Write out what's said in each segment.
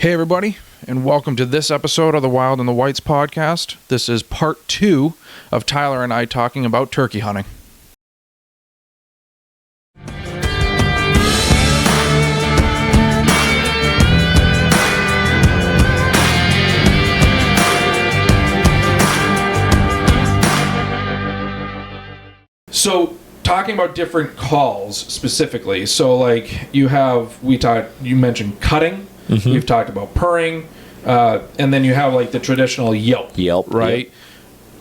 Hey, everybody, and welcome to this episode of the Wild and the Whites podcast. This is part 2 of Tyler and I talking about turkey hunting. So, talking about different calls specifically, so like you mentioned cutting. Mm-hmm. We've talked about purring, and then you have like the traditional yelp. Right?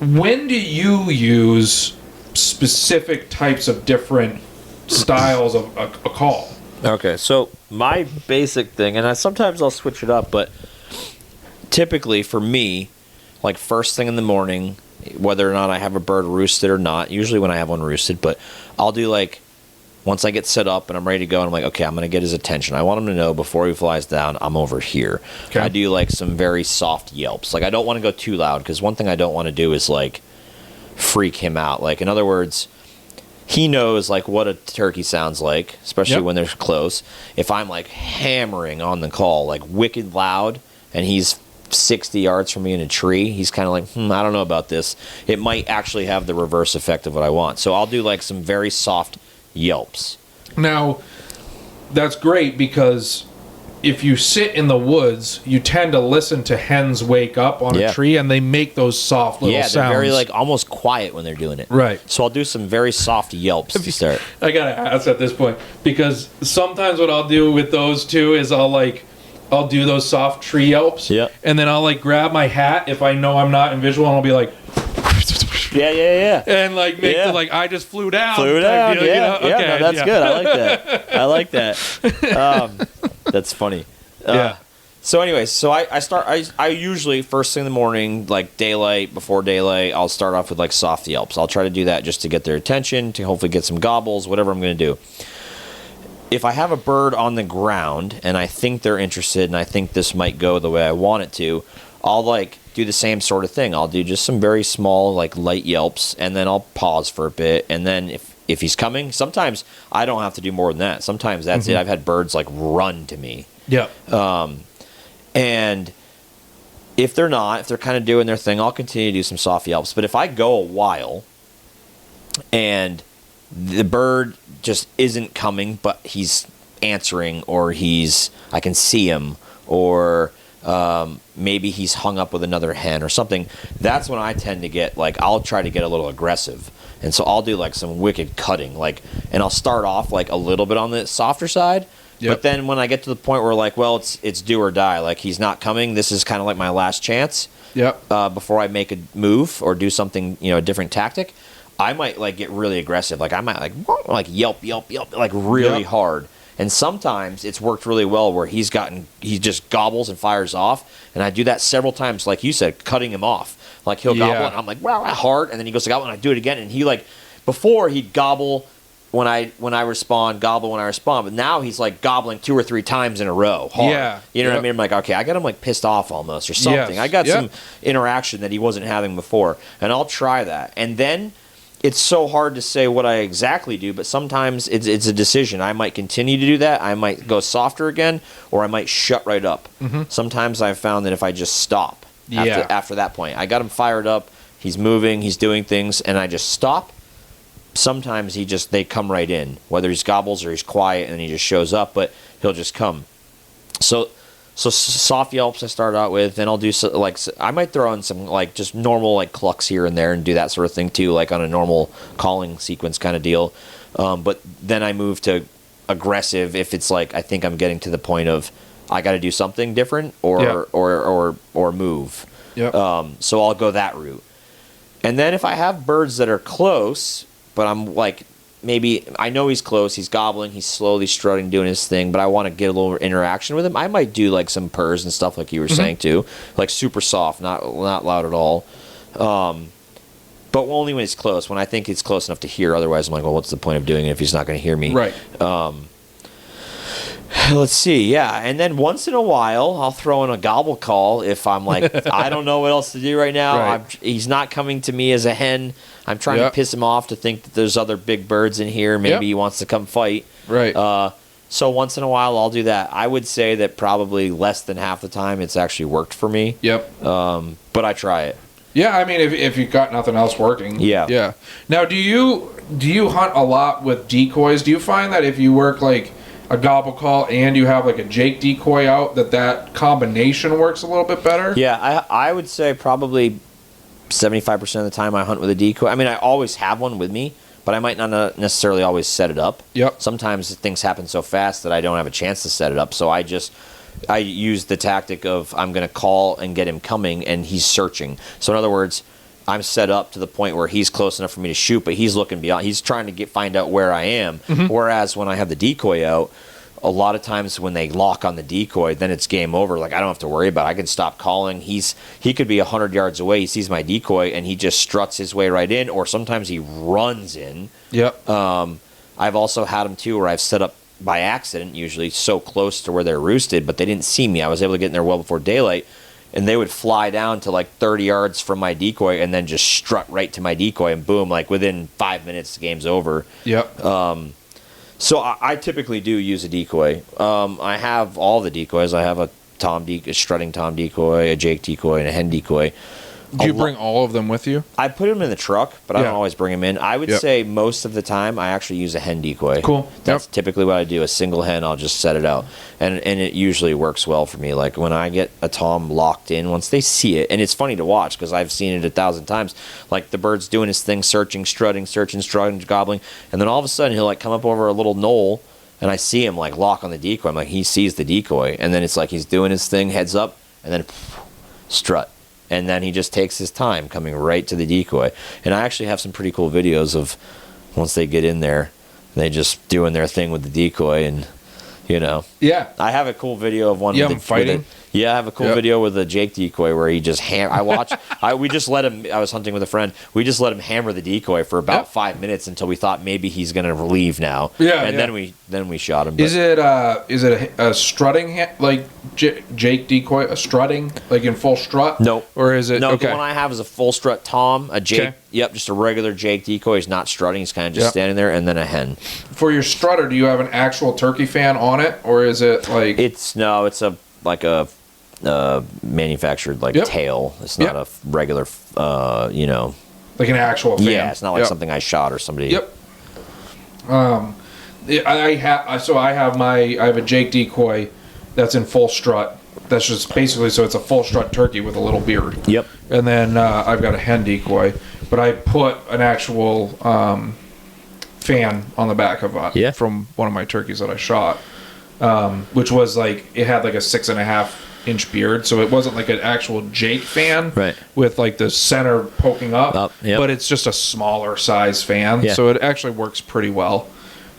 Yep. When do you use specific types of different styles of a call? Okay, so my basic thing, and sometimes I'll switch it up, but typically for me, like first thing in the morning, whether or not I have a bird roosted or not, usually when I have one roosted, but I'll do like, once I get set up and I'm ready to go and I'm like, okay, I'm going to get his attention. I want him to know before he flies down, I'm over here. Okay. I do like some very soft yelps. Like I don't want to go too loud because one thing I don't want to do is like freak him out. Like in other words, he knows like what a turkey sounds like, especially when they're close. If I'm like hammering on the call, like wicked loud, and he's 60 yards from me in a tree, he's kind of like, I don't know about this. It might actually have the reverse effect of what I want. So I'll do like some very soft yelps. Now, that's great because if you sit in the woods, you tend to listen to hens wake up on a tree, and they make those soft little sounds. Yeah, they're very like almost quiet when they're doing it. Right. So I'll do some very soft yelps to start. I gotta ask at this point because sometimes what I'll do with those two is I'll do those soft tree yelps, and then I'll like grab my hat if I know I'm not in visual, and I'll be like, and like make the like I just flew down. Deal, you know? Okay, no, that's good. I like that. That's funny. So anyways, I usually first thing in the morning, like daylight, before daylight, I'll start off with like soft yelps. I'll try to do that just to get their attention, to hopefully get some gobbles, whatever I'm going to do. If I have a bird on the ground and I think they're interested and I think this might go the way I want it to, I'll like do the same sort of thing. I'll do just some very small, like light yelps, and then I'll pause for a bit. And then if he's coming, sometimes I don't have to do more than that. Sometimes that's it. I've had birds like run to me. Yeah. And if they're kind of doing their thing, I'll continue to do some soft yelps. But if I go a while and the bird just isn't coming, but he's answering, or I can see him, or maybe he's hung up with another hen or something, that's when I tend to get like, I'll try to get a little aggressive. And so I'll do like some wicked cutting, like, and I'll start off like a little bit on the softer side. But then when I get to the point where like, well, it's do or die, like he's not coming, this is kind of like my last chance. Before I make a move or do something, a different tactic, I might like get really aggressive. Like I might like yelp, like really hard. And sometimes it's worked really well where he just gobbles and fires off. And I do that several times, like you said, cutting him off. Like he'll gobble and I'm like, wow, hard. And then he goes to gobble and I do it again. And he like, before he'd gobble when I respond, gobble when I respond. But now he's like gobbling 2 or 3 times in a row hard. Yeah. You know what I mean? I'm like, okay, I got him like pissed off almost or something. I got some interaction that he wasn't having before. And I'll try that. And then it's so hard to say what I exactly do, but sometimes it's a decision. I might continue to do that. I might go softer again, or I might shut right up. Mm-hmm. Sometimes I've found that if I just stop after that point, I got him fired up, he's moving, he's doing things, and I just stop, sometimes they come right in, whether he's gobbles or he's quiet and he just shows up, but he'll just come. So soft yelps I start out with, then I'll do I might throw in some like just normal like clucks here and there and do that sort of thing too, like on a normal calling sequence kind of deal. But then I move to aggressive if it's like I think I'm getting to the point of I got to do something different or move. So I'll go that route. And then if I have birds that are close, but I'm like, maybe I know he's close, he's gobbling, he's slowly strutting, doing his thing, but I want to get a little interaction with him, I might do like some purrs and stuff like you were saying too, like super soft, not loud at all. But only when he's close, when I think he's close enough to hear. Otherwise, I'm like, well, what's the point of doing it if he's not going to hear me? Right. Let's see, and then once in a while, I'll throw in a gobble call if I'm like, I don't know what else to do right now. Right. He's not coming to me as a hen. I'm trying to piss him off to think that there's other big birds in here. Maybe he wants to come fight. Right. So once in a while, I'll do that. I would say that probably less than half the time it's actually worked for me. Yep. But I try it. Yeah, I mean, if you've got nothing else working. Yeah. Yeah. Now, do you hunt a lot with decoys? Do you find that if you work like a gobble call and you have like a Jake decoy out, that combination works a little bit better? Yeah, I would say probably 75% of the time I hunt with a decoy. I mean, I always have one with me, but I might not necessarily always set it up. Yep. Sometimes things happen so fast that I don't have a chance to set it up, so I use the tactic of I'm going to call and get him coming, and he's searching. So in other words, I'm set up to the point where he's close enough for me to shoot, but he's looking beyond. He's trying to find out where I am. Mm-hmm. Whereas when I have the decoy out, a lot of times when they lock on the decoy, then it's game over. Like I don't have to worry about it. I can stop calling. He could be 100 yards away. He sees my decoy and he just struts his way right in, or sometimes he runs in. Yep. I've also had them too where I've set up by accident, usually so close to where they're roosted, but they didn't see me. I was able to get in there well before daylight, and they would fly down to like 30 yards from my decoy and then just strut right to my decoy, and boom, like within 5 minutes, the game's over. Yep. So I typically do use a decoy. I have all the decoys. I have a strutting Tom decoy, a Jake decoy, and a hen decoy. Do you bring all of them with you? I put them in the truck, but I don't always bring them in. I would say most of the time I actually use a hen decoy. Cool. That's typically what I do. A single hen, I'll just set it out. And it usually works well for me. Like when I get a Tom locked in, once they see it, and it's funny to watch because I've seen it 1,000 times. Like the bird's doing his thing, searching, strutting, gobbling. And then all of a sudden he'll like come up over a little knoll, and I see him like lock on the decoy. I'm like, he sees the decoy. And then it's like he's doing his thing, heads up, and then strut. And then he just takes his time coming right to the decoy. And I actually have some pretty cool videos of once they get in there, they just doing their thing with the decoy, and Yeah. I have a cool video of one. Yeah, fighting. I have a cool video with a Jake decoy where he just we just let him. I was hunting with a friend. We just let him hammer the decoy for about 5 minutes until we thought maybe he's going to leave now. Yeah, and then we shot him. Is it a strutting like Jake decoy? A strutting like in full strut? No. Or is it? No, okay. the one I have is a full strut Tom. A Jake. Okay. Yep, just a regular Jake decoy. He's not strutting. He's kind of just standing there, and then a hen. For your strutter, do you have an actual turkey fan on it, or is it like? It's a manufactured tail. It's not a regular, like an actual fan. Yeah, it's not like something I shot or somebody. Yep. I have a Jake decoy that's in full strut. That's just basically so it's a full strut turkey with a little beard. Yep. And then I've got a hen decoy, but I put an actual fan on the back of it from one of my turkeys that I shot, which was like it had like a 6.5-inch beard, so it wasn't like an actual Jake fan with like the center poking up, but it's just a smaller size fan, so it actually works pretty well.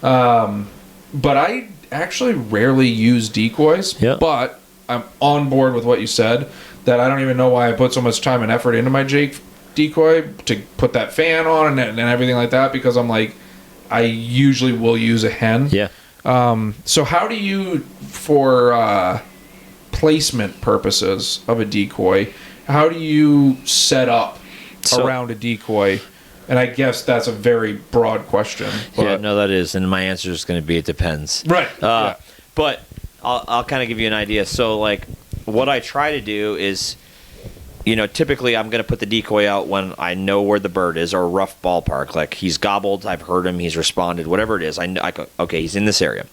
But I actually rarely use decoys, but I'm on board with what you said, that I don't even know why I put so much time and effort into my Jake decoy to put that fan on and everything like that, because I'm like, I usually will use a hen. Yeah. So how do you, for placement purposes of a decoy, how do you set up around a decoy? And I guess that's a very broad question. But. Yeah, no, that is. And my answer is going to be it depends. Right. But I'll kind of give you an idea. So, like, what I try to do is, typically I'm going to put the decoy out when I know where the bird is, or a rough ballpark. Like, he's gobbled, I've heard him, he's responded, whatever it is. Okay, he's in this area.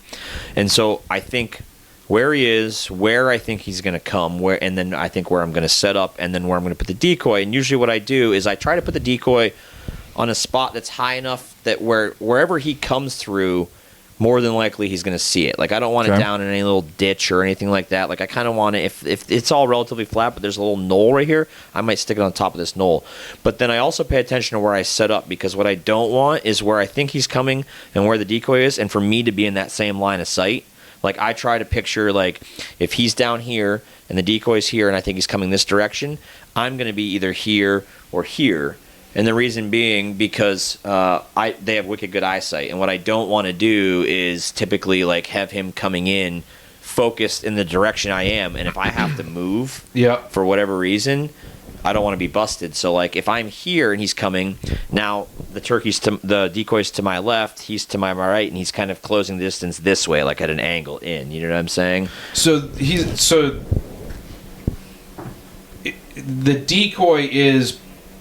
And so I think where he is, where I think he's going to come, and then I think where I'm going to set up, and then where I'm going to put the decoy. And usually what I do is I try to put the decoy on a spot that's high enough that wherever he comes through, more than likely he's going to see it. Like, I don't want it down in any little ditch or anything like that. Like, I kind of want it, if it's all relatively flat, but there's a little knoll right here, I might stick it on top of this knoll. But then I also pay attention to where I set up, because what I don't want is where I think he's coming and where the decoy is, and for me to be in that same line of sight. Like, I try to picture, like, if he's down here and the decoy's here and I think he's coming this direction, I'm going to be either here or here. And the reason being because they have wicked good eyesight. And what I don't want to do is typically like have him coming in focused in the direction I am. And if I have to move for whatever reason, I don't want to be busted. So like if I'm here and he's coming, now the decoy's to my left, he's to my right, and he's kind of closing the distance this way, like at an angle in. You know what I'm saying? So the decoy is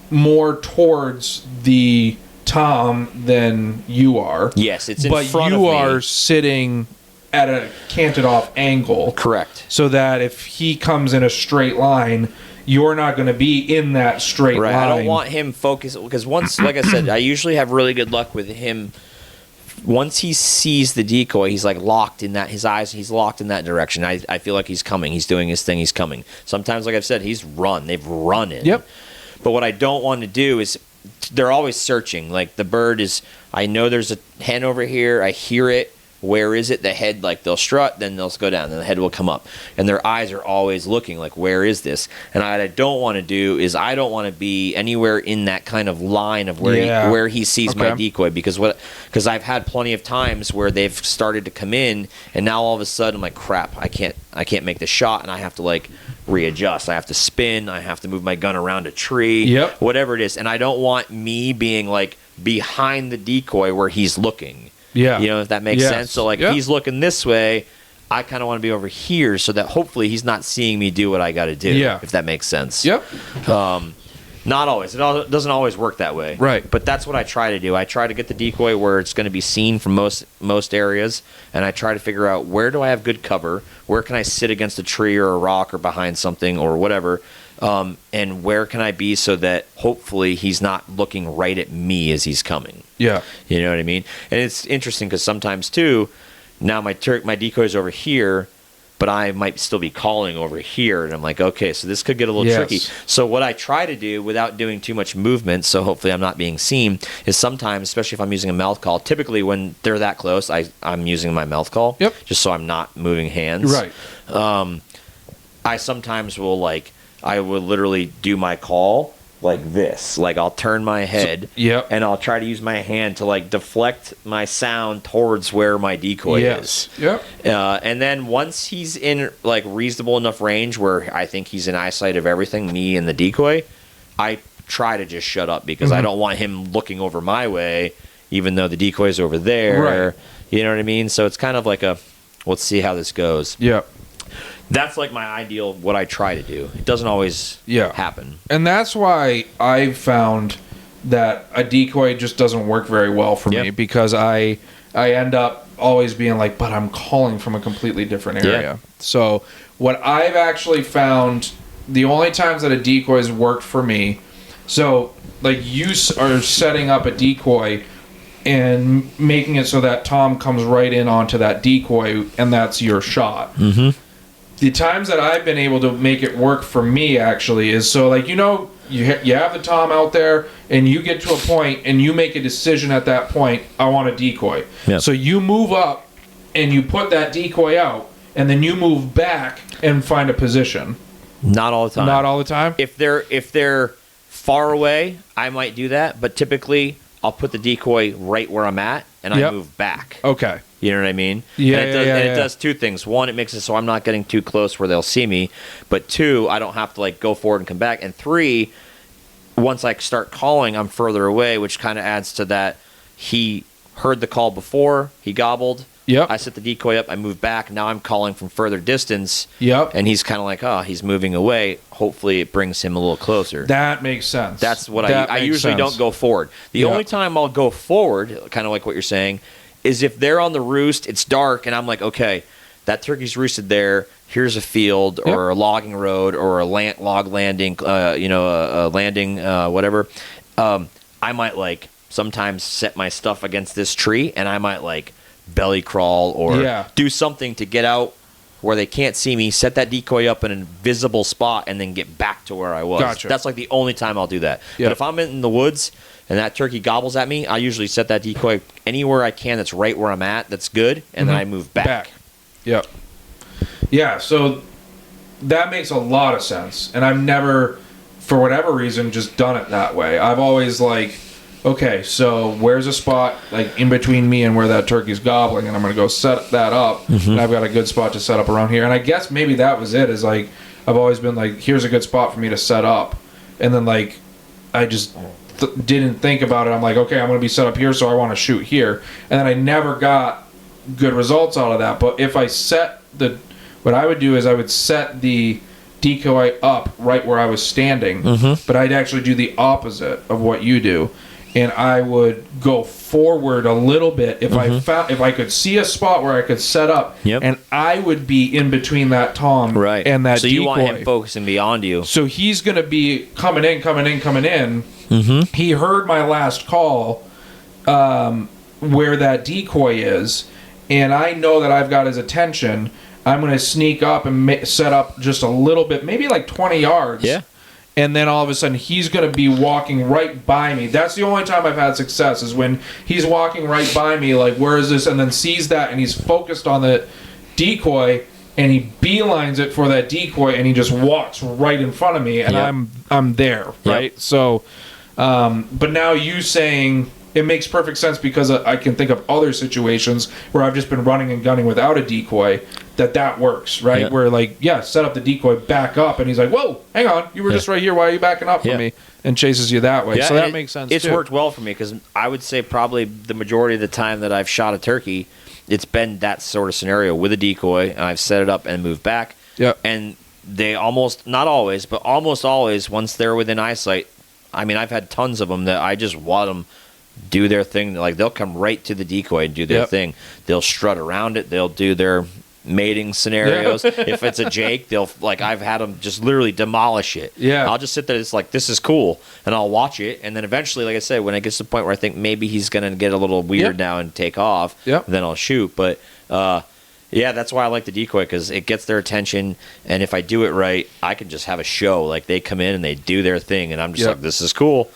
more towards the Tom than you are. Yes, it's in front of me. But you are sitting at a canted off angle. Correct. So that if he comes in a straight line, you're not going to be in that straight line. I don't want him focused, because once, like I said, I usually have really good luck with him. Once he sees the decoy, he's like locked in that, his eyes, he's locked in that direction. I feel like he's coming. He's doing his thing. He's coming. Sometimes, like I've said, they've run in. Yep. But what I don't want to do is, they're always searching. Like the bird is, I know there's a hen over here. I hear it. Where is it? The head, like they'll strut, then they'll go down, then the head will come up. And their eyes are always looking like, where is this? And what I don't want to do is I don't want to be anywhere in that kind of line of where he sees my decoy, because I've had plenty of times where they've started to come in, and now all of a sudden I'm like, crap, I can't make the shot, and I have to like readjust. I have to spin. I have to move my gun around a tree, whatever it is. And I don't want me being like behind the decoy where he's looking. Yeah. You know, if that makes sense. So, like, he's looking this way, I kind of want to be over here so that hopefully he's not seeing me do what I got to do, if that makes sense. Yep. Not always. It doesn't always work that way. Right. But that's what I try to do. I try to get the decoy where it's going to be seen from most areas, and I try to figure out where do I have good cover, where can I sit against a tree or a rock or behind something or whatever, and where can I be so that hopefully he's not looking right at me as he's coming. Yeah. You know what I mean? And it's interesting because sometimes, too, now my decoy's over here, but I might still be calling over here. And I'm like, okay, so this could get a little tricky. So what I try to do without doing too much movement, so hopefully I'm not being seen, is sometimes, especially if I'm using a mouth call, typically when they're that close, I'm using my mouth call. Yep. Just so I'm not moving hands. Right. I sometimes will, like, I will literally do my call like this. Like I'll turn my head and I'll try to use my hand to like deflect my sound towards where my decoy is. Yep. And then once he's in like reasonable enough range where I think he's in eyesight of everything, me and the decoy, I try to just shut up because I don't want him looking over my way, even though the decoy's over there. Right. You know what I mean? So it's kind of like let's see how this goes. Yep. That's like my ideal, what I try to do. It doesn't always happen. And that's why I've found that a decoy just doesn't work very well for me, because I end up always being like, but I'm calling from a completely different area. Yeah. So what I've actually found, the only times that a decoy has worked for me, so like you are setting up a decoy and making it so that Tom comes right in onto that decoy and that's your shot. Mm-hmm. The times that I've been able to make it work for me actually is so like, you know, you have the Tom out there and you get to a point and you make a decision at that point, I want a decoy. Yep. So you move up and you put that decoy out and then you move back and find a position. Not all the time. Not all the time? If they're far away, I might do that, but typically I'll put the decoy right where I'm at and I move back. Okay. You know what I mean? Yeah, and it does two things. One, it makes it so I'm not getting too close where they'll see me. But two, I don't have to like go forward and come back. And three, once I start calling, I'm further away, which kind of adds to that. He heard the call before, he gobbled. Yep. I set the decoy up, I move back. Now I'm calling from further distance. Yep. And he's kind of like, oh, he's moving away. Hopefully it brings him a little closer. That makes sense. That's what I usually don't go forward. The only time I'll go forward, kind of like what you're saying, is if they're on the roost, it's dark, and I'm like, okay, that turkey's roosted there. Here's a field or a logging road or a log landing, a landing, whatever. I might like sometimes set my stuff against this tree, and I might like belly crawl or do something to get out where they can't see me, set that decoy up in a visible spot, and then get back to where I was. Gotcha. That's like the only time I'll do that. But if I'm in the woods and that turkey gobbles at me, I usually set that decoy anywhere I can that's right where I'm at, that's good, and then I move back. Yep. Yeah, so that makes a lot of sense. And I've never, for whatever reason, just done it that way. I've always like, okay, so where's a spot like in between me and where that turkey's gobbling, and I'm going to go set that up, and I've got a good spot to set up around here. And I guess maybe that was it, is like I've always been like, here's a good spot for me to set up. and then like I just didn't think about it. I'm like, okay, I'm going to be set up here, so I want to shoot here, and then I never got good results out of that. But if I set what I would do is I would set the decoy up right where I was standing, but I'd actually do the opposite of what you do, and I would go forward a little bit if I could see a spot where I could set up, and I would be in between that tom and that. So decoy. You want him focusing beyond you. So he's going to be coming in. He heard my last call, where that decoy is, and I know that I've got his attention. I'm going to sneak up and set up just a little bit, maybe like 20 yards. Yeah. And then all of a sudden, he's going to be walking right by me. That's the only time I've had success, is when he's walking right by me, like, where is this? And then sees that, and he's focused on the decoy, and he beelines it for that decoy, and he just walks right in front of me, and I'm there, right? So, but now you saying... It makes perfect sense, because I can think of other situations where I've just been running and gunning without a decoy that works, right? Yeah. Where, like, set up the decoy, back up, and he's like, whoa, hang on, you were just right here, why are you backing up from me? And chases you that way. Yeah, so that makes sense, It's too. worked well for me, because I would say probably the majority of the time that I've shot a turkey, it's been that sort of scenario with a decoy, and I've set it up and moved back. Yeah. And they almost, not always, but almost always, once they're within eyesight, I mean, I've had tons of them that I just want them do their thing. Like, they'll come right to the decoy and do their thing. They'll strut around it. They'll do their mating scenarios. If it's a Jake, they'll, like, I've had them just literally demolish it. Yeah. I'll just sit there, it's like, this is cool, and I'll watch it, and then eventually, like I said, when it gets to the point where I think maybe he's going to get a little weird now and take off, then I'll shoot. But yeah, that's why I like the decoy, because it gets their attention, and if I do it right, I can just have a show. Like, they come in and they do their thing, and I'm just like, this is cool.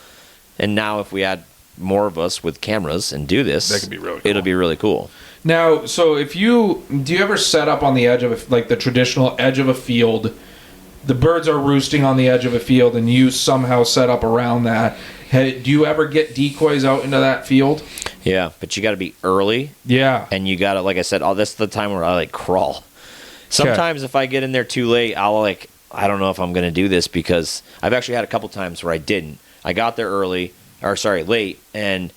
And now if we add more of us with cameras and do this, that could be really cool. It'll be really cool. Now, so do you ever set up on the edge of like the traditional edge of a field? The birds are roosting on the edge of a field, and you somehow set up around that. Do you ever get decoys out into that field? Yeah, but you got to be early. Yeah, and you got to, like I said, this is the time where I like crawl. Sometimes if I get in there too late, I'll like, I don't know if I'm going to do this, because I've actually had a couple times where I didn't. I got there late, and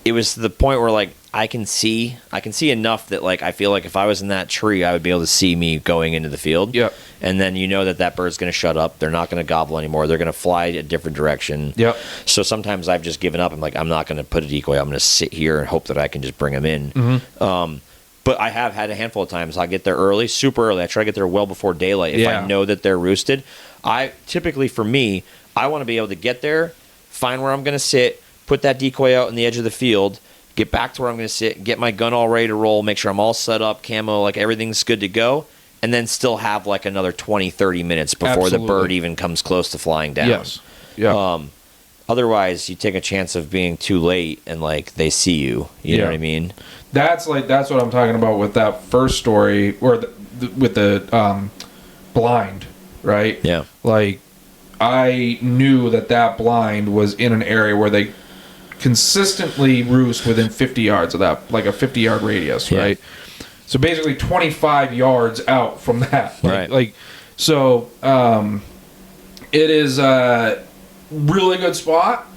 it was to the point where, like, I can see enough that, like, I feel like if I was in that tree, I would be able to see me going into the field. Yep. And then you know that bird's going to shut up. They're not going to gobble anymore. They're going to fly a different direction. Yep. So sometimes I've just given up. I'm like, I'm not going to put a decoy. I'm going to sit here and hope that I can just bring them in. But I have had a handful of times. I'll get there early, super early. I try to get there well before daylight if I know that they're roosted. Typically, for me, I want to be able to get there, find where I'm going to sit, put that decoy out in the edge of the field, get back to where I'm going to sit, get my gun all ready to roll, make sure I'm all set up, camo, like everything's good to go, and then still have like another 20, 30 minutes before the bird even comes close to flying down. Yes. Yeah. Otherwise, you take a chance of being too late and like they see you. You know what I mean? That's what I'm talking about with that first story, or with the blind, right? Yeah. Like, I knew that blind was in an area where they consistently roost within 50 yards of that, like a 50-yard radius, right? So basically 25 yards out from that. Right. So it is a really good spot,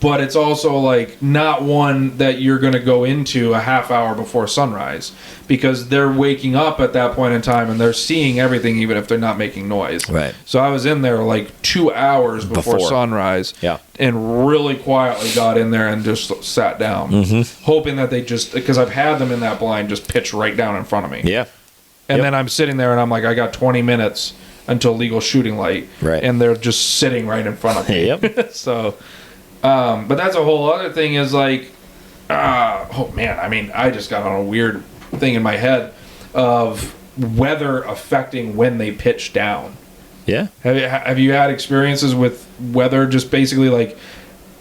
but it's also like not one that you're going to go into a half hour before sunrise, because they're waking up at that point in time and they're seeing everything, even if they're not making noise. Right. So I was in there like 2 hours before sunrise, and really quietly got in there and just sat down, hoping that they because I've had them in that blind just pitch right down in front of me. Yeah. And then I'm sitting there and I'm like, I got 20 minutes until legal shooting light, and they're just sitting right in front of me. So, but that's a whole other thing, is like, oh man, I mean, I just got on a weird thing in my head of weather affecting when they pitch down. Yeah. Have you had experiences with weather? Just basically, like,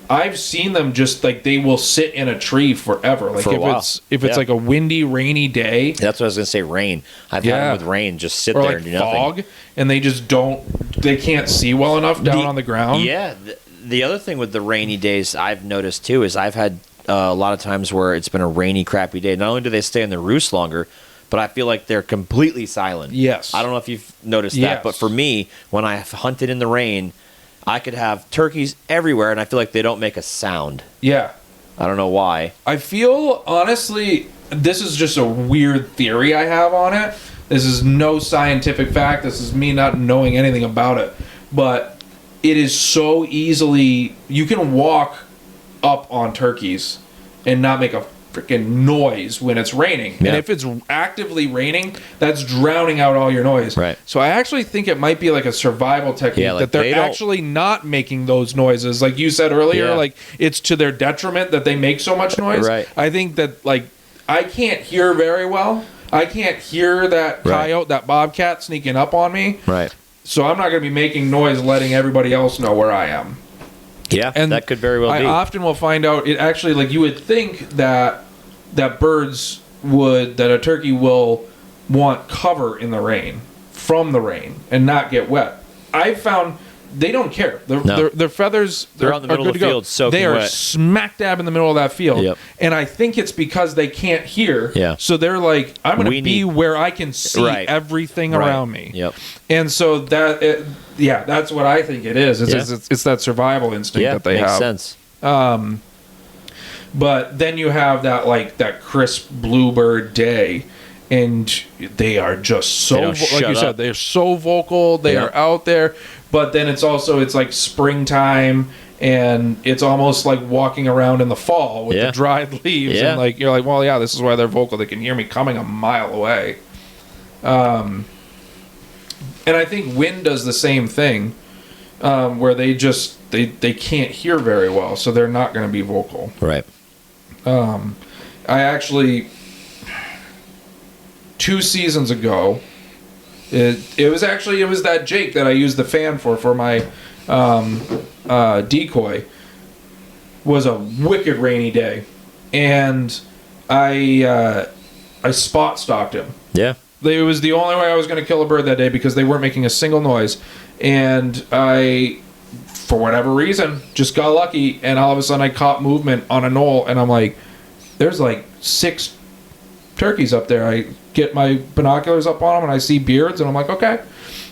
I've seen them just like they will sit in a tree forever. Like for a while. if it's like a windy, rainy day. That's what I was gonna say. Rain. I've had them with rain. Just sit there and do nothing. Fog, and they just they can't see well enough down on the ground. Yeah. The other thing with the rainy days I've noticed too is I've had a lot of times where it's been a rainy, crappy day. Not only do they stay in their roost longer, but I feel like they're completely silent. Yes. I don't know if you've noticed that, but for me, when I've hunted in the rain, I could have turkeys everywhere, and I feel like they don't make a sound. Yeah. I don't know why. I feel, honestly, this is just a weird theory I have on it. This is no scientific fact. This is me not knowing anything about it. But it is so easily... You can walk up on turkeys and not make a freaking noise when it's raining. Yeah. And if it's actively raining, that's drowning out all your noise. Right. So I actually think it might be like a survival technique, Yeah, like that they're they don't- actually not making those noises. Like you said earlier, Yeah. like it's to their detriment that they make so much noise. Right. I think that, like, I can't hear very well. I can't hear that Right. coyote, that bobcat sneaking up on me. Right. So I'm not going to be making noise letting everybody else know where I am. Yeah, And that could very well I be. often will find out it actually, like, you would think that birds would, that a turkey will want cover in the rain, from the rain, and not get wet. I've found they don't care. No. Their feathers They're out in the middle are of good the to go. field soaking They are wet. smack dab in the middle of that field. Yep. And I think it's because they can't hear. Yeah. So they're like, I'm going We to be need- where I can see Right. everything Right. around me. Yep. And so that's what I think it is. It's that survival instinct Yeah, that they makes have. sense. But then you have that crisp bluebird day, and they are just so They don't like shut you up. said, they're so vocal. They Yeah. are out there, but then it's like springtime, and it's almost like walking around in the fall with Yeah. the dried leaves, Yeah. and like you're like, well, yeah, this is why they're vocal. They can hear me coming a mile away. And I think wind does the same thing, where they can't hear very well, so they're not going to be vocal. Right. I actually 2 seasons ago, it was that Jake that I used the fan for my decoy. Was a wicked rainy day, and I spot stalked him. Yeah. It was the only way I was going to kill a bird that day because they weren't making a single noise, and I, for whatever reason, just got lucky, and all of a sudden I caught movement on a knoll, and I'm like, there's like 6 turkeys up there. I get my binoculars up on them, and I see beards, and I'm like, okay.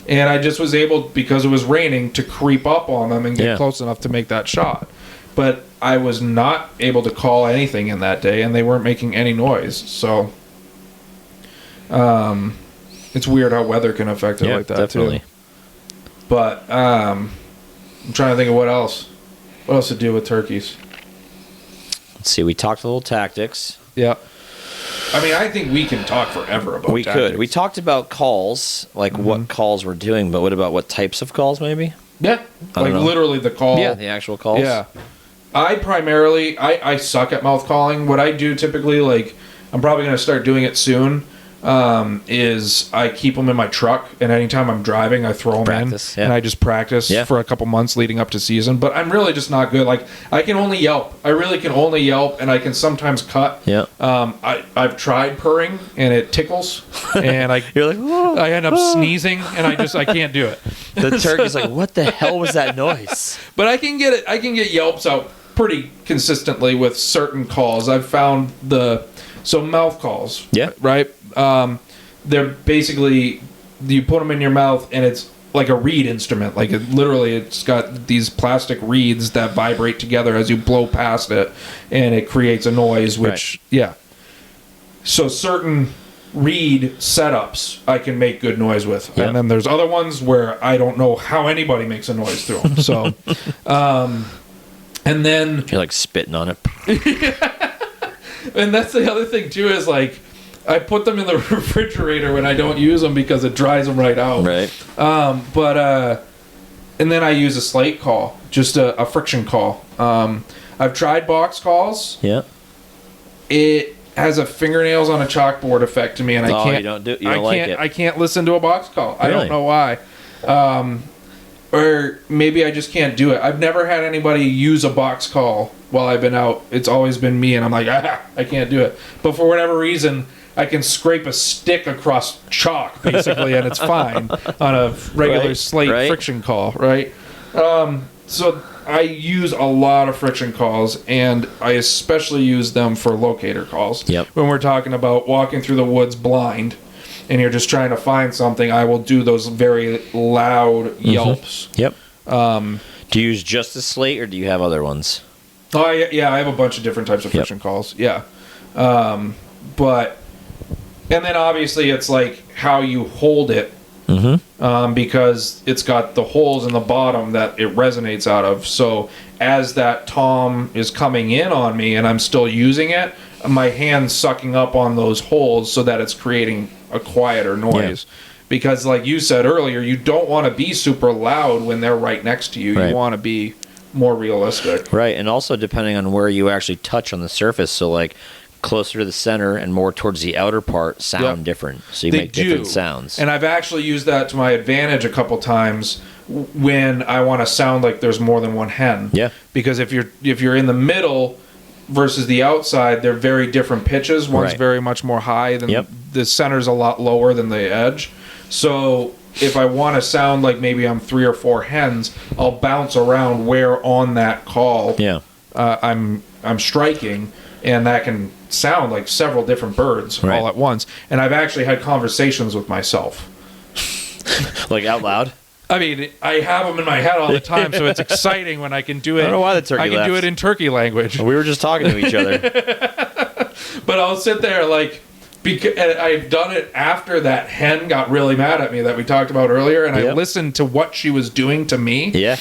And I just was able, because it was raining, to creep up on them and get Yeah. close enough to make that shot. But I was not able to call anything in that day, and they weren't making any noise. So it's weird how weather can affect it Yeah, like that definitely. too. But I'm trying to think of what else to do with turkeys. Let's see. We talked a little tactics. Yeah. I mean, I think we can talk forever about We tactics. could. We talked about calls, like what calls we're doing, but what about what types of calls, maybe? Yeah. I Like don't know. literally the call. Yeah, the actual calls. Yeah. I primarily, I suck at mouth calling. What I do typically, like, I'm probably going to start doing it soon, is I keep them in my truck, and anytime I'm driving, I throw them Practice, in, yeah. and I just practice Yeah. for a couple months leading up to season. But I'm really just not good. Like, I can only yelp. I really can only yelp, and I can sometimes cut. Yeah. I've tried purring, and it tickles, and You're like, "Whoa." I end up sneezing, and I can't do it. The turkey's like, what the hell was that noise? But I can get yelps out pretty consistently with certain calls. I've found so mouth calls. Yeah. Right. They're basically, you put them in your mouth and it's like a reed instrument. Like it's got these plastic reeds that vibrate together as you blow past it, and it creates a noise. Which yeah. So certain reed setups I can make good noise with, Yep. and then there's other ones where I don't know how anybody makes a noise through them. So, and then You're like spitting on it. and that's the other thing too, is like I put them in the refrigerator when I don't use them because it dries them right out. Right. And then I use a slate call, just a friction call. I've tried box calls. Yeah. It has a fingernails on a chalkboard effect to me, and I Oh, can't. you don't like it. I can't listen to a box call. I Really? don't know why. Or maybe I just can't do it. I've never had anybody use a box call while I've been out. It's always been me, and I'm like, I can't do it. But for whatever reason, I can scrape a stick across chalk, basically, and it's fine on a regular Right, slate right. friction call, right? So I use a lot of friction calls, and I especially use them for locator calls. Yep. When we're talking about walking through the woods blind, and you're just trying to find something, I will do those very loud yelps. Yep. Do you use just the slate, or do you have other ones? Oh, yeah, I have a bunch of different types of friction calls. Yeah. But, and then obviously it's like how you hold it, because it's got the holes in the bottom that it resonates out of. So as that tom is coming in on me and I'm still using it, my hand's sucking up on those holes so that it's creating a quieter noise. Yeah. Because like you said earlier, you don't want to be super loud when they're right next to you. Right. You want to be more realistic. Right, and also depending on where you actually touch on the surface. So like closer to the center and more towards the outer part sound different. So you make different sounds. And I've actually used that to my advantage a couple times when I want to sound like there's more than one hen. Yeah. Because if you're in the middle versus the outside, they're very different pitches. One's very much more high than the center's a lot lower than the edge. So if I want to sound like maybe I'm 3 or 4 hens, I'll bounce around where on that call I'm striking, and that can sound like several different birds all at once. And I've actually had conversations with myself. Like out loud? I mean, I have them in my head all the time, so it's exciting when I can do it. I don't know why the turkey do it in turkey language. We were just talking to each other. But I'll sit there like, because I've done it after that hen got really mad at me that we talked about earlier, and I listened to what she was doing to me. Yeah.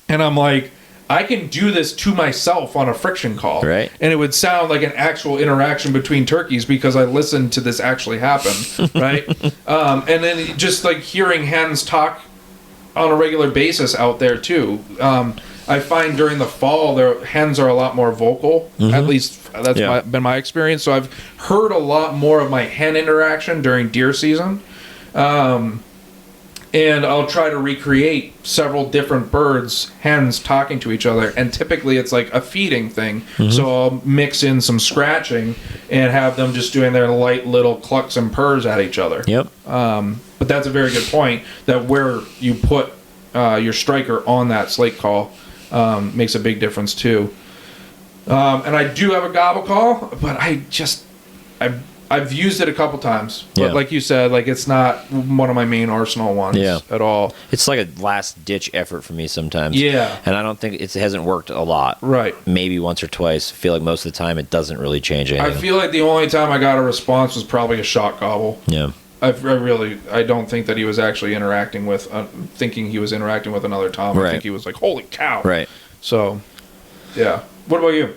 And I'm like, I can do this to myself on a friction call. Right. And it would sound like an actual interaction between turkeys because I listened to this actually happen. Right. And then just like hearing hens talk on a regular basis out there too. I find during the fall, their hens are a lot more vocal. At least that's been my experience. So I've heard a lot more of my hen interaction during deer season. And I'll try to recreate several different birds, hens talking to each other. And typically it's like a feeding thing. So I'll mix in some scratching and have them just doing their light little clucks and purrs at each other. Yep. But that's a very good point, that where you put your striker on that slate call makes a big difference too. And I do have a gobble call, but I've used it a couple times. But like you said, like it's not one of my main arsenal ones at all. It's like a last ditch effort for me sometimes. Yeah. And I don't think it hasn't worked a lot. Right. Maybe once or twice. I feel like most of the time it doesn't really change anything. I feel like the only time I got a response was probably a shot gobble. Yeah. I don't think that he was actually interacting with, thinking he was interacting with another tom. I think he was like, holy cow. Right. So, yeah. What about you?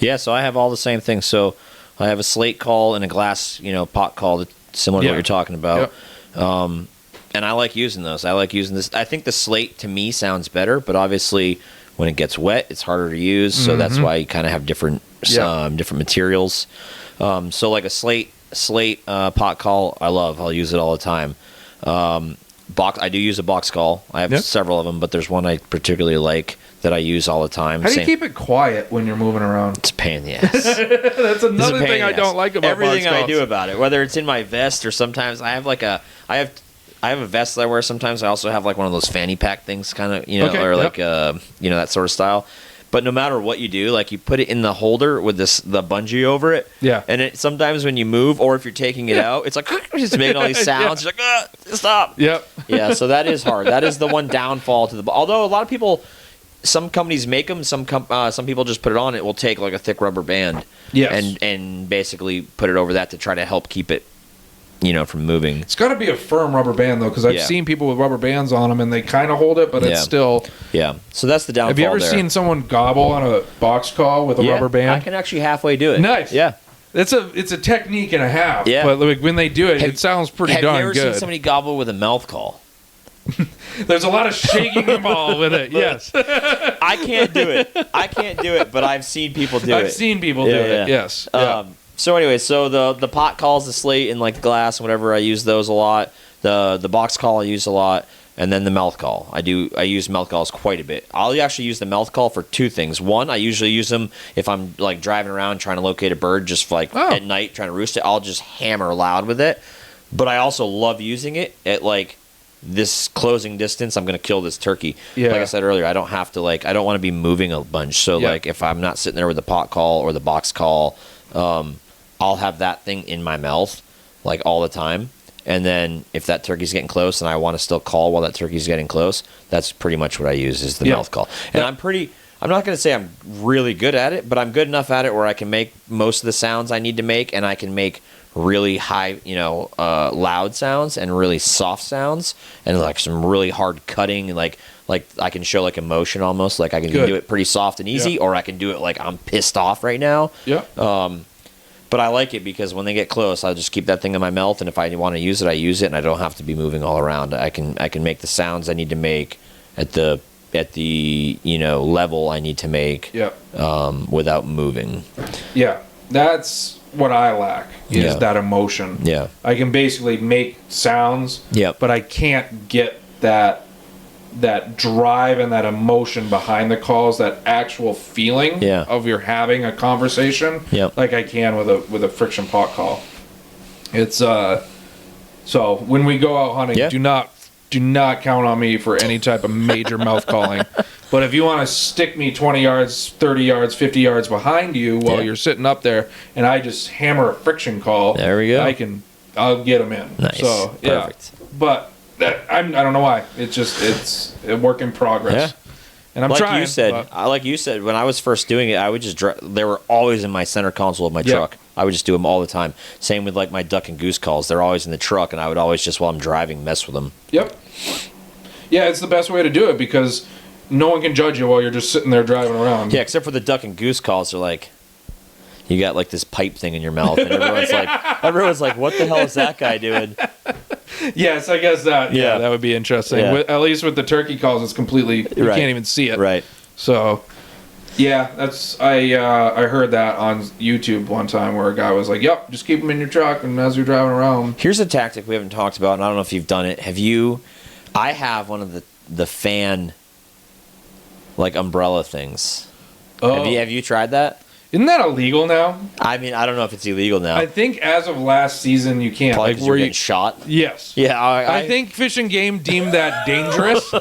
Yeah, so I have all the same things. So I have a slate call and a glass, pot call, similar to what you're talking about. Yep. And I like using those. I like using this. I think the slate to me sounds better, but obviously when it gets wet, it's harder to use. So that's why you kind of have different materials. So like a slate pot call, I love. I'll use it all the time. I do use a box call. I have several of them, but there's one I particularly like that I use all the time. How do you keep it quiet when you're moving around? It's a pain in the ass. That's another thing I don't like about everything box calls. I do about it. Whether it's in my vest or sometimes I have I have a vest that I wear sometimes. I also have like one of those fanny pack things, kind of, that sort of style. But no matter what you do, like you put it in the holder with the bungee over it. Yeah. And sometimes when you move, or if you're taking it out, it's like just making all these sounds. You're like, stop. Yep. Yeah. So that is hard. That is the one downfall to the. Although a lot of people, some companies make them. Some people just put it on. It will take like a thick rubber band. Yes. And basically put it over that to try to help keep it, from moving. It's got to be a firm rubber band though, because I've seen people with rubber bands on them and they kind of hold it, but it's still. Yeah. So that's the downfall. Have you ever seen someone gobble on a box call with a rubber band? I can actually halfway do it. Nice. Yeah. It's a technique and a half. Yeah. But like, when they do it, it sounds pretty darn good. Have you ever seen somebody gobble with a mouth call? There's a lot of shaking involved with it. Yes. I can't do it, but I've seen people do it. I've seen people do it. Yes. So anyway, the pot calls, the slate, and like glass and whatever, I use those a lot. The box call I use a lot, and then the mouth call. I use mouth calls quite a bit. I'll actually use the mouth call for two things. One, I usually use them if I'm like driving around trying to locate a bird, just like at night trying to roost it. I'll just hammer loud with it. But I also love using it at like this closing distance. I'm going to kill this turkey. Yeah. Like I said earlier, I don't have to I don't want to be moving a bunch. So like if I'm not sitting there with the pot call or the box call, I'll have that thing in my mouth like all the time. And then if that turkey's getting close and I want to still call while that turkey's getting close, that's pretty much what I use is the mouth call. And I'm not going to say I'm really good at it, but I'm good enough at it where I can make most of the sounds I need to make, and I can make really high, loud sounds and really soft sounds, and like some really hard cutting, like I can show like emotion almost. Like I can do it pretty soft and easy, or I can do it like I'm pissed off right now. Yeah. But I like it because when they get close, I'll just keep that thing in my mouth, and if I want to use it, I use it, and I don't have to be moving all around. I can make the sounds I need to make at the level I need to make without moving. Yeah, that's what I lack is that emotion. Yeah, I can basically make sounds, but I can't get that drive and that emotion behind the calls, that actual feeling of you're having a conversation, like I can with a friction pot call. It's so when we go out hunting, do not count on me for any type of major mouth calling. But if you want to stick me 20 yards, 30 yards, 50 yards behind you while you're sitting up there, and I just hammer a friction call, there we go. I'll get them in. Nice. So Perfect. But I don't know why. It's a work in progress. Yeah. And I'm like trying. Like you said, when I was first doing it, I would just they were always in my center console of my truck. I would just do them all the time. Same with like my duck and goose calls. They're always in the truck, and I would always just while I'm driving mess with them. Yep. Yeah, it's the best way to do it because no one can judge you while you're just sitting there driving around. Yeah, except for the duck and goose calls. They're like, you got like this pipe thing in your mouth, and everyone's like, what the hell is that guy doing? Yes, I guess that. Yeah, that would be interesting. Yeah. At least with the turkey calls, it's completely you can't even see it. Right. So, yeah, that's I heard that on YouTube one time where a guy was like, "Yep, just keep them in your truck and as you're driving around." Here's a tactic we haven't talked about, and I don't know if you've done it. Have you? I have one of the fan like umbrella things. Oh. Have you tried that? Isn't that illegal now? I mean, I don't know if it's illegal now. I think as of last season you can't. Probably like, you're getting shot. Yes. Yeah. I think Fish and Game deemed that dangerous,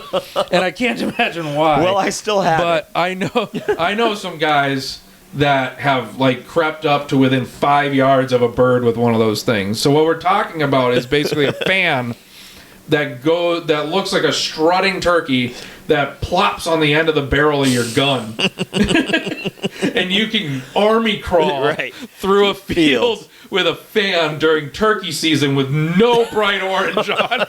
and I can't imagine why. Well, I still have. But I know some guys that have like crept up to within 5 yards of a bird with one of those things. So what we're talking about is basically a fan that looks like a strutting turkey that plops on the end of the barrel of your gun. And you can army crawl through a field with a fan during turkey season with no bright orange on.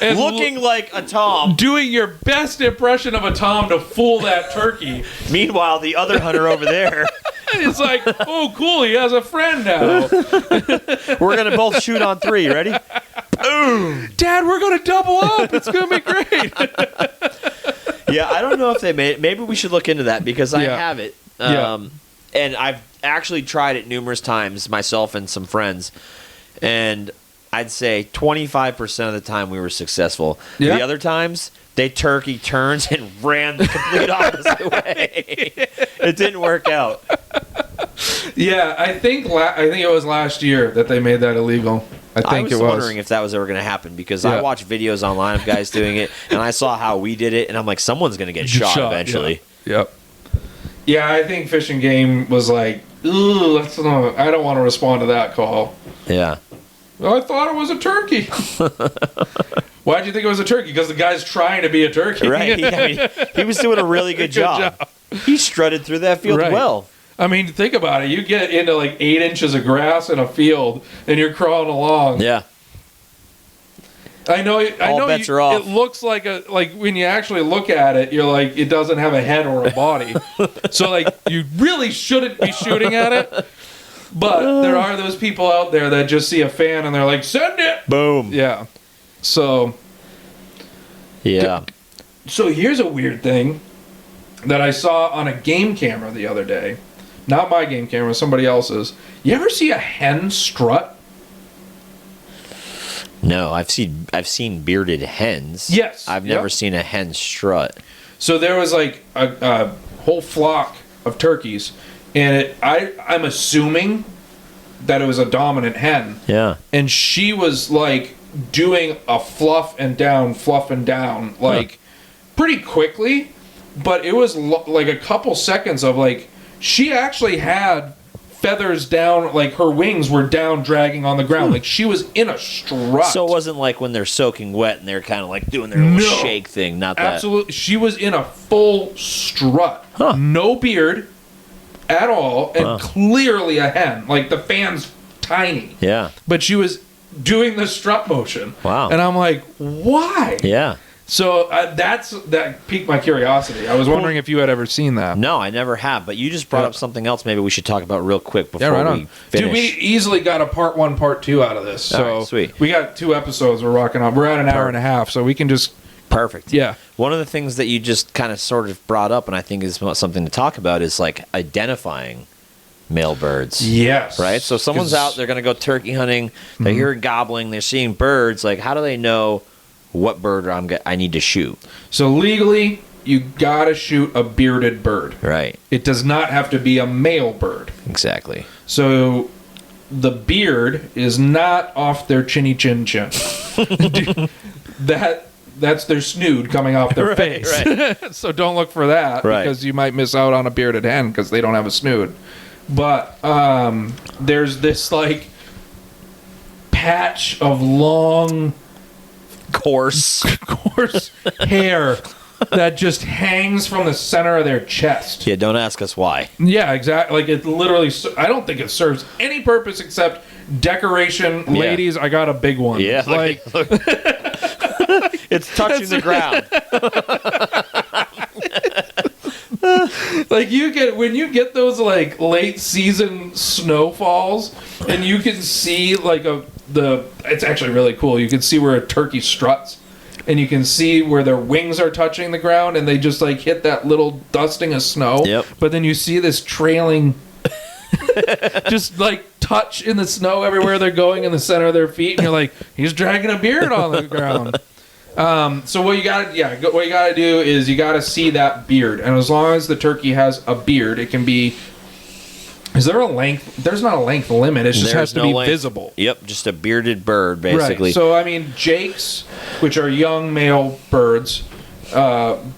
And looking like a tom. Doing your best impression of a tom to fool that turkey. Meanwhile, the other hunter over there. It's like, oh, cool, he has a friend now. We're going to both shoot on 3. Ready? Boom. Dad, we're going to double up. It's going to be great. Yeah, I don't know if they made it. Maybe we should look into that because I have it. And I've actually tried it numerous times, myself and some friends. And I'd say 25% of the time we were successful. Yeah. The other times, they turkey turns and ran the complete opposite way. It didn't work out. Yeah, I think it was last year that they made that illegal. I was wondering if that was ever going to happen because I watched videos online of guys doing it, and I saw how we did it, and I'm like, someone's going to get shot eventually. Yep. Yeah, I think Fish and Game was like, ooh, I don't want to respond to that call. Yeah. Well, I thought it was a turkey. Why'd you think it was a turkey? Because the guy's trying to be a turkey. Right. I mean, he was doing a really good job. He strutted through that field well. I mean, think about it. You get into like 8 inches of grass in a field, and you're crawling along. Yeah. I know. All bets are off. It looks like when you actually look at it, you're like, it doesn't have a head or a body. So like, you really shouldn't be shooting at it. But there are those people out there that just see a fan and they're like, send it. Boom. Yeah. So. Yeah. So here's a weird thing that I saw on a game camera the other day. Not my game camera, somebody else's. You ever see a hen strut? No, I've seen bearded hens. Yes. I've never seen a hen strut. So there was like a whole flock of turkeys, and I'm assuming that it was a dominant hen. Yeah. And she was like doing a fluff and down, like pretty quickly, but it was like a couple seconds of like, she actually had feathers down, like her wings were down, dragging on the ground. Like she was in a strut. So it wasn't like when they're soaking wet and they're kind of like doing their little shake thing. Not that. Absolutely. She was in a full strut. Huh. No beard at all, and clearly a hen. Like the fan's tiny. Yeah. But she was doing the strut motion. Wow. And I'm like, why? Yeah. So that piqued my curiosity. I was wondering if you had ever seen that. No, I never have. But you just brought up something else. Maybe we should talk about real quick before we finish. Dude, we easily got a part 1, part 2 out of this. So all right, sweet. We got 2 episodes we're rocking on. We're at an hour and a half, so we can just perfect. Yeah. One of the things that you just kind of sort of brought up, and I think is something to talk about, is like identifying male birds. Yes. Right? So someone's out, they're going to go turkey hunting, they're hearing gobbling, they're seeing birds. Like, how do they know what bird I need to shoot? So legally, you gotta shoot a bearded bird. Right. It does not have to be a male bird. Exactly. So the beard is not off their chinny chin chin. That's their snood coming off their face. Right. So don't look for that because you might miss out on a bearded hen because they don't have a snood. But there's this like patch of long coarse hair that just hangs from the center of their chest. Yeah, don't ask us why. Yeah, exactly. Like it literally, I don't think it serves any purpose except decoration. Yeah. Ladies, I got a big one. Yeah, look. It's touching the ground. Like when you get those like late season snowfalls, and you can see like it's actually really cool. You can see where a turkey struts, and you can see where their wings are touching the ground, and they just like hit that little dusting of snow. Yep. But then you see this trailing, just like touch in the snow everywhere they're going in the center of their feet, and you're like, he's dragging a beard on the ground. So what you gotta do is you gotta see that beard, and as long as the turkey has a beard, it can be. Is there a length? There's not a length limit. It just has to be visible. Yep, just a bearded bird, basically. Right. So I mean, jakes, which are young male birds,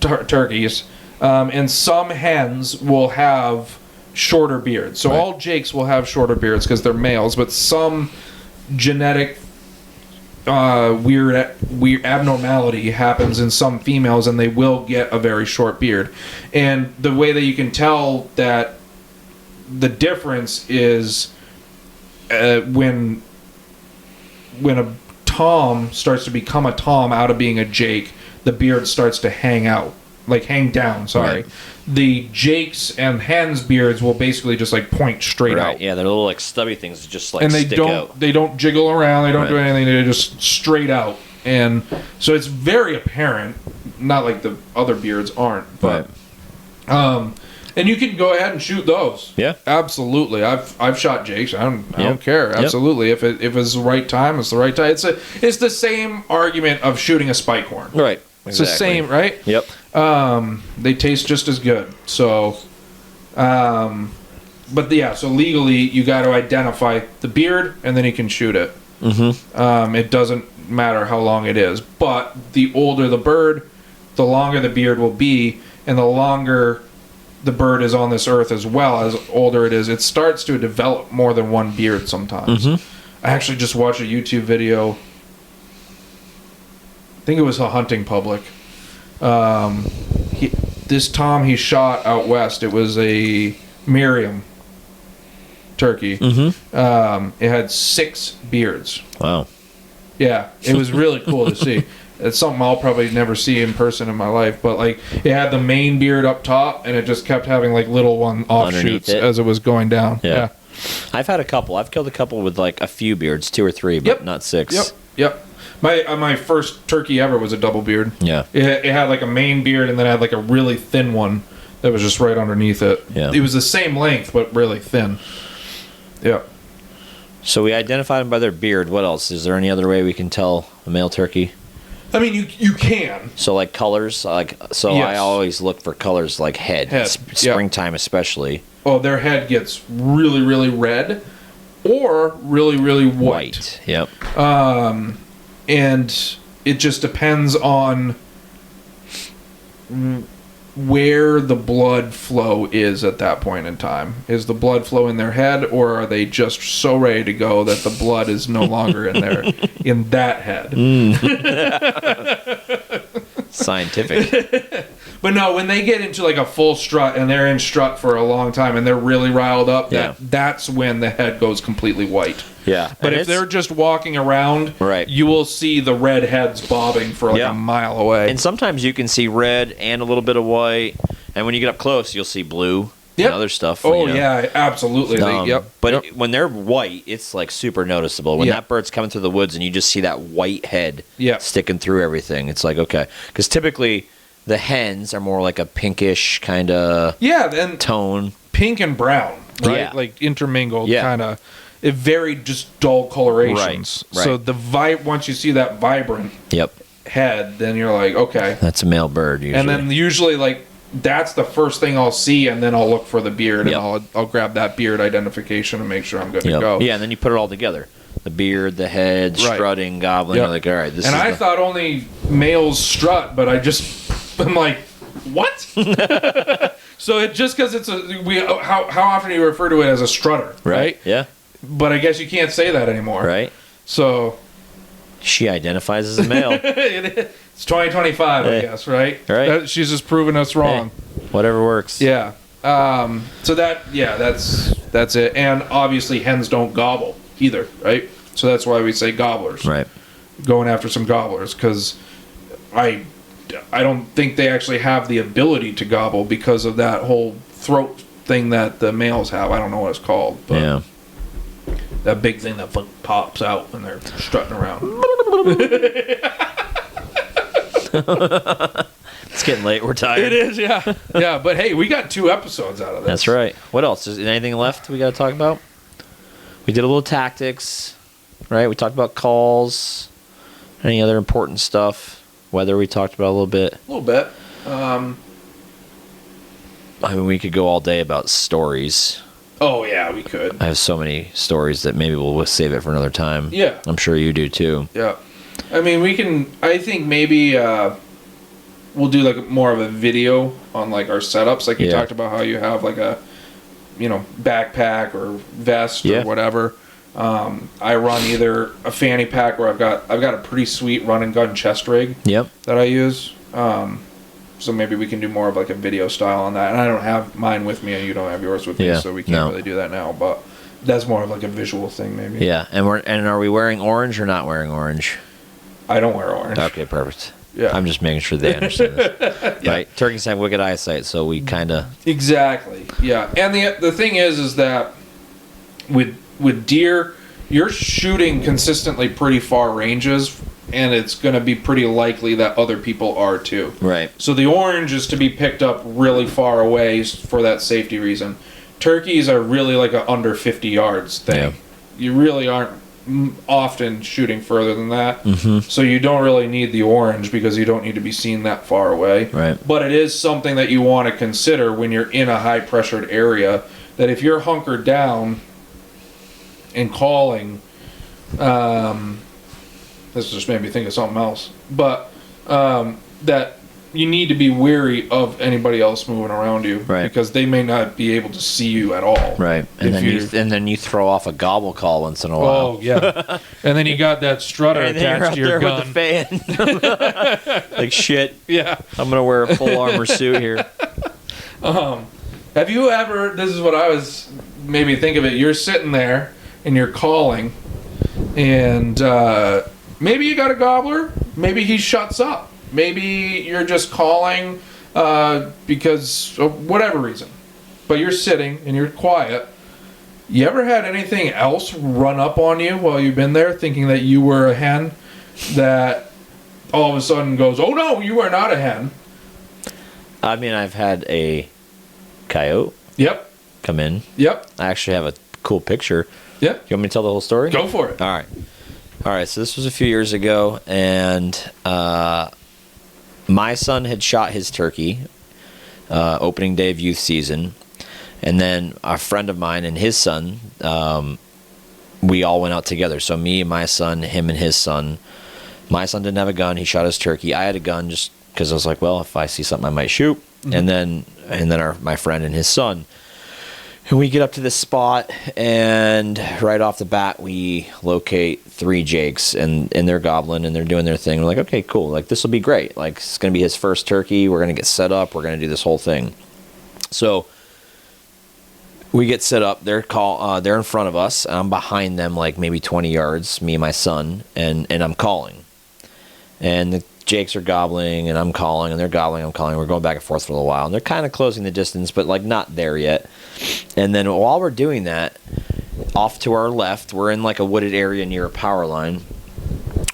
turkeys, and some hens will have shorter beards. So all jakes will have shorter beards because they're males, but some genetic weird abnormality happens in some females, and they will get a very short beard. And the way that you can tell that the difference is when a tom starts to become a tom out of being a jake, the beard starts to hang down. Sorry. Right. The jakes and hens' beards will basically just like point straight out. Yeah, they're little like stubby things that just like and stick out. They don't jiggle around. They don't do anything. They're just straight out. And so it's very apparent. Not like the other beards aren't, but and you can go ahead and shoot those. Yeah, absolutely. I've shot jakes. I don't care. Absolutely. If it's the right time, it's the right time. It's the same argument of shooting a spike horn. Right. It's the same, right? Yep. They taste just as good. So, but yeah. So legally, you got to identify the beard, and then you can shoot it. Mm-hmm. It doesn't matter how long it is, but the older the bird, the longer the beard will be, and the longer the bird is on this earth as well, as older it is, it starts to develop more than one beard sometimes. Mm-hmm. I actually just watched a YouTube video. I think it was a hunting public. This tom he shot out west, it was a Merriam turkey. Mm-hmm. It had 6 beards. Wow. Yeah, it was really cool to see. It's something I'll probably never see in person in my life, but like it had the main beard up top, and it just kept having like little one offshoots as it was going down. Yeah. I've had a couple. I've killed a couple with like a few beards, 2 or 3, but not 6. Yep. My first turkey ever was a double beard. Yeah. It had like a main beard, and then it had like a really thin one that was just right underneath it. Yeah. It was the same length, but really thin. Yeah. So we identified them by their beard. What else? Is there any other way we can tell a male turkey? I mean, you can. So like colors, yes. I always look for colors like head. Springtime especially. Oh, their head gets really, really red, or really, really white. Yep. And it just depends on where the blood flow is at that point in time. Is the blood flow in their head, or are they just so ready to go that the blood is no longer in their in that head? Scientific. But no, when they get into like a full strut and they're in strut for a long time and they're really riled up, that's when the head goes completely white. Yeah. But if they're just walking around, right, you will see the red heads bobbing for like a mile away. And sometimes you can see red and a little bit of white. And when you get up close, you'll see blue and other stuff. Oh, yeah, absolutely. But when they're white, it's like super noticeable. When that bird's coming through the woods and you just see that white head sticking through everything, it's like, okay. Because typically the hens are more like a pinkish kind of tone. Pink and brown, right? Yeah. Like intermingled kind of. It very just dull colorations. Right. So once you see that vibrant head, then you're like, okay. That's a male bird usually. And then usually like that's the first thing I'll see, and then I'll look for the beard and I'll grab that beard identification and make sure I'm good to go. Yeah, and then you put it all together. The beard, the head, strutting, gobbling. You're like, all right, this is... And I thought only males strut, but I'm like, what? So it just because it's how often do you refer to it as a strutter, right? Yeah. But I guess you can't say that anymore. Right. So... She identifies as a male. It's 2025, I guess, right? Right. She's just proving us wrong. Hey, whatever works. Yeah. So that's it. And obviously hens don't gobble either, right? So that's why we say gobblers. Right. Going after some gobblers, because I don't think they actually have the ability to gobble because of that whole throat thing that the males have. I don't know what it's called. But yeah. That big thing that pops out when they're strutting around. It's getting late. We're tired. It is, yeah. Yeah, but hey, we got 2 episodes out of this. That's right. What else? Is there anything left we got to talk about? We did a little tactics, right? We talked about calls. Any other important stuff? Weather we talked about a little bit. A little bit. I mean, we could go all day about stories. Oh, yeah, we could. I have so many stories that maybe we'll save it for another time. Yeah. I'm sure you do, too. Yeah. I mean, I think maybe we'll do like more of a video on like our setups. Like you talked about how you have like a, backpack or vest or whatever. I run either a fanny pack or I've got a pretty sweet run and gun chest rig that I use. So maybe we can do more of like a video style on that. And I don't have mine with me and you don't have yours with me, so we can't really do that now. But that's more of like a visual thing maybe. Yeah, and are we wearing orange or not wearing orange? I don't wear orange. Okay, perfect. Yeah. I'm just making sure they understand this. Right? Turkeys have wicked eyesight, so we kind of... Exactly, yeah. And the thing is that with deer, you're shooting consistently pretty far ranges, and it's going to be pretty likely that other people are too. Right. So the orange is to be picked up really far away for that safety reason. Turkeys are really like a under 50 yards thing. Yeah. You really aren't often shooting further than that. Mm-hmm. So you don't really need the orange because you don't need to be seen that far away. Right. But it is something that you want to consider when you're in a high pressured area, that if you're hunkered down and calling, this just made me think of something else, but that you need to be wary of anybody else moving around you, right? Because they may not be able to see you at all, right? And then you throw off a gobble call once in a while. Oh yeah, and then you got that strutter attached to your gun with the fan, like shit. Yeah, I'm gonna wear a full armor suit here. Have you ever? This is what I was made me think of it. You're sitting there and you're calling, and maybe you got a gobbler. Maybe he shuts up. Maybe you're just calling because of whatever reason. But you're sitting and you're quiet. You ever had anything else run up on you while you've been there thinking that you were a hen that all of a sudden goes, oh no, you are not a hen? I mean, I've had a coyote come in. Yep. I actually have a cool picture. Yep. You want me to tell the whole story? Go for it. All right, so this was a few years ago, and my son had shot his turkey opening day of youth season, and then a friend of mine and his son, we all went out together. So me and my son, him and his son. My son didn't have a gun. He shot his turkey. I had a gun, just because I was like, well, if I see something, I might shoot. And then my friend and his son. And we get up to this spot, and right off the bat, we locate 3 jakes, and they're gobbling, and they're doing their thing. We're like, okay, cool. Like, this will be great. Like, it's going to be his first turkey. We're going to get set up. We're going to do this whole thing. So we get set up. They're in front of us. I'm behind them, like maybe 20 yards, me and my son, and I'm calling. And the jakes are gobbling, and I'm calling, and they're gobbling, I'm calling. We're going back and forth for a little while, and they're kind of closing the distance, but like not there yet. And then while we're doing that, off to our left, we're in like a wooded area near a power line.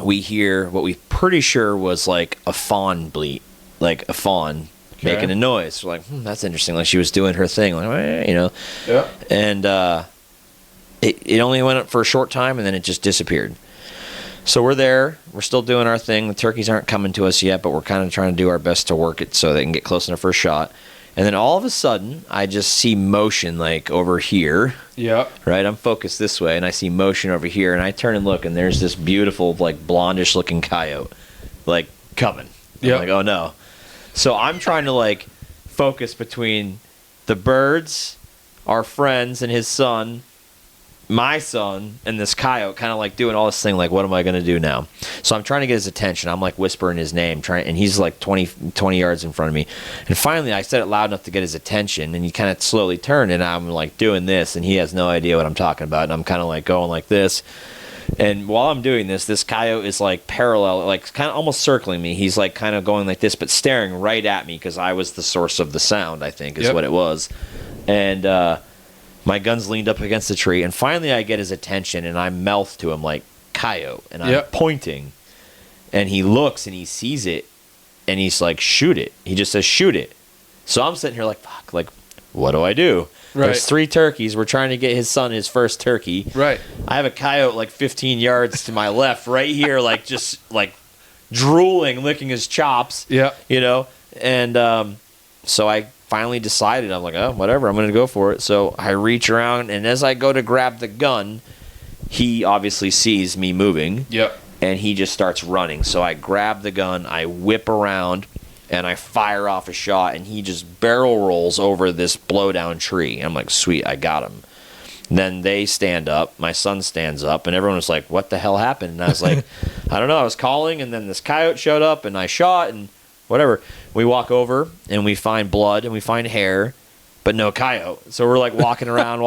We hear what we pretty sure was like a fawn bleat, like a fawn making a noise. We're like, that's interesting. Like she was doing her thing, like, you know. Yeah. And it only went up for a short time, and then it just disappeared. So we're there. We're still doing our thing. The turkeys aren't coming to us yet, but we're kind of trying to do our best to work it so they can get close enough for a shot. And then all of a sudden, I just see motion like over here. Yeah. Right? I'm focused this way, and I see motion over here, and I turn and look, and there's this beautiful, like, blondish-looking coyote, like, coming. Yeah. I'm like, oh, no. So I'm trying to, like, focus between the birds, our friends, and his son, my son, and this coyote, kind of like doing all this thing, like, what am I going to do now? So I'm trying to get his attention. I'm like whispering his name, and he's like 20 yards in front of me. And finally I said it loud enough to get his attention, and he kind of slowly turned, and I'm like doing this, and he has no idea what I'm talking about, and I'm kind of like going like this. And while I'm doing this, this coyote is like parallel, like kind of almost circling me. He's like kind of going like this, but staring right at me because I was the source of the sound, I think is what it was. And my gun's leaned up against the tree, and finally I get his attention, and I mouth to him like, coyote, and I'm pointing, and he looks, and he sees it, and he's like, shoot it. He just says, shoot it. So I'm sitting here like, fuck, like, what do I do? Right. There's 3 turkeys. We're trying to get his son his first turkey. Right. I have a coyote like 15 yards to my left, right here, like just like drooling, licking his chops. Yeah. You know, and so I finally decided, I'm like, oh, whatever, I'm going to go for it. So I reach around, and as I go to grab the gun, he obviously sees me moving. Yep. And he just starts running. So I grab the gun, I whip around, and I fire off a shot, and he just barrel rolls over this blowdown tree. I'm like, sweet, I got him. Then they stand up, my son stands up, and everyone was like, what the hell happened? And I was like, I don't know, I was calling, and then this coyote showed up, and I shot, and whatever. We walk over, and we find blood, and we find hair, but no coyote. So we're like walking around,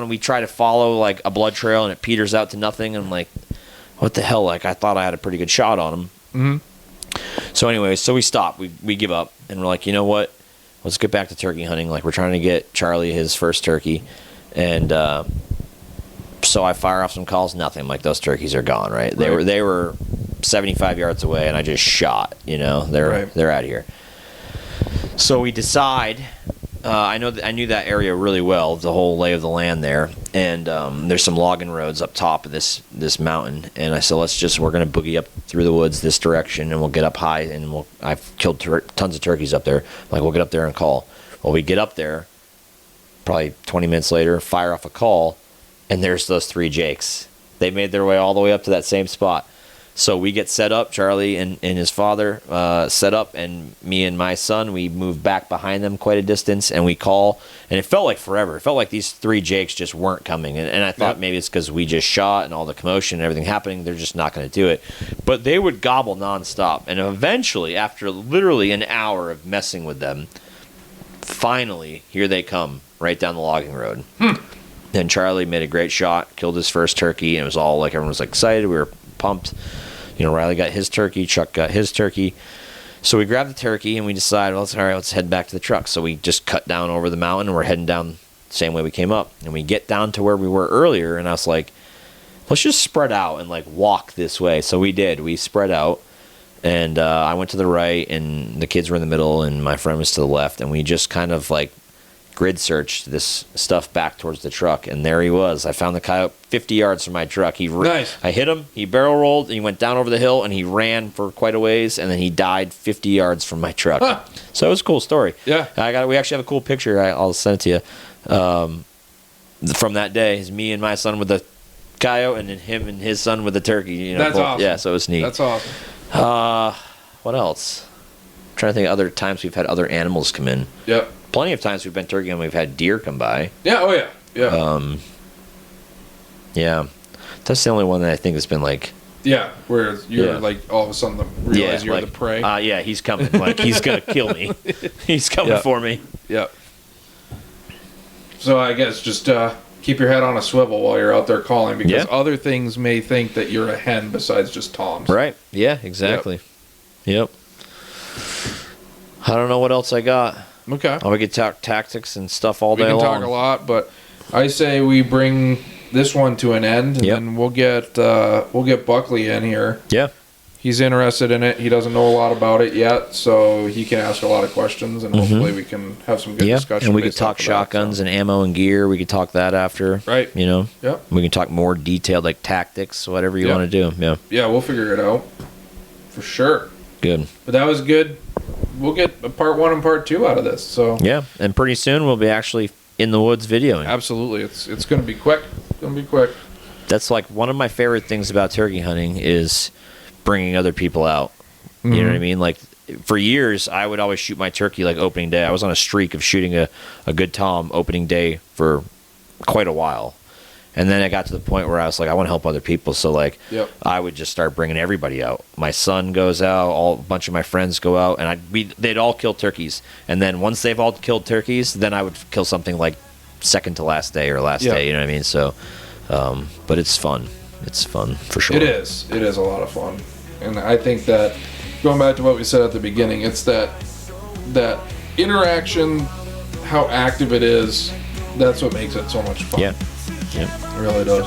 and we try to follow like a blood trail, and it peters out to nothing. And I'm like, what the hell? Like, I thought I had a pretty good shot on him. Mm-hmm. So anyway, so we stop. We give up, and we're like, you know what? Let's get back to turkey hunting. Like, we're trying to get Charlie his first turkey. And so I fire off some calls, nothing. I'm like, those turkeys are gone, right? They were 75 yards away, and I just shot, you know. They're out of here. So we decide, I knew that area really well, the whole lay of the land there, and there's some logging roads up top of this mountain, and I said, we're going to boogie up through the woods this direction, and we'll get up high, and I've killed tons of turkeys up there, like, we'll get up there and call. Well, we get up there, probably 20 minutes later, fire off a call, and there's those 3 jakes. They made their way all the way up to that same spot. So we get set up, Charlie and his father set up, and me and my son, we move back behind them quite a distance, and we call, and it felt like forever. It felt like these 3 jakes just weren't coming, and I thought maybe it's because we just shot and all the commotion and everything happening, they're just not going to do it. But they would gobble nonstop, and eventually, after literally an hour of messing with them, finally, here they come, right down the logging road. And Charlie made a great shot, killed his first turkey, and it was all like, everyone was excited, we were pumped. You know, Riley got his turkey, Chuck got his turkey. So we grabbed the turkey, and we decided, well, let's head back to the truck. So we just cut down over the mountain, and we're heading down the same way we came up. And we get down to where we were earlier, and I was like, let's just spread out and, like, walk this way. So we did. We spread out, and I went to the right, and the kids were in the middle, and my friend was to the left, and we just kind of, like, grid searched this stuff back towards the truck, and there he was. I found the coyote 50 yards from my truck. Nice. I hit him, he barrel rolled, and he went down over the hill, and he ran for quite a ways, and then he died 50 yards from my truck. Huh. So it was a cool story. Yeah. We actually have a cool picture. I'll send it to you. From that day, is me and my son with the coyote, and then him and his son with the turkey. You know, That's awesome. Yeah, so it was neat. That's awesome. What else? I'm trying to think of other times we've had other animals come in. Yep. Plenty of times we've been turkey and we've had deer come by. Yeah. Oh yeah. Yeah. Yeah. That's the only one that I think has been like. Yeah, where you're like all of a sudden realize you're like, the prey. Yeah, he's coming. Like he's gonna kill me. He's coming for me. Yep. So I guess just keep your head on a swivel while you're out there calling, because other things may think that you're a hen besides just toms. Right. Yeah. Exactly. Yep. I don't know what else I got. Okay. We could talk tactics and stuff all day long. We can talk a lot, but I say we bring this one to an end, and then we'll get Buckley in here. Yeah. He's interested in it. He doesn't know a lot about it yet, so he can ask a lot of questions, and hopefully we can have some good discussion. And we could talk shotguns and ammo and gear. We could talk that after. Right. You know? Yeah. We can talk more detailed, like tactics, whatever you want to do. Yeah. Yeah, we'll figure it out. For sure. Good. But that was good. We'll get a part 1 and part 2 out of this. So yeah, and pretty soon we'll be actually in the woods videoing. Absolutely. It's going to be quick. It's going to be quick. That's like one of my favorite things about turkey hunting is bringing other people out. You know what I mean? Like for years, I would always shoot my turkey like opening day. I was on a streak of shooting a good tom opening day for quite a while. And then I got to the point where I was like, I want to help other people. So like, I would just start bringing everybody out. My son goes out, a bunch of my friends go out, and they'd all kill turkeys. And then once they've all killed turkeys, then I would kill something like second to last day or last day. You know what I mean? So, but it's fun. It's fun for sure. It is. It is a lot of fun. And I think that going back to what we said at the beginning, it's that interaction, how active it is. That's what makes it so much fun. Yeah. It really does.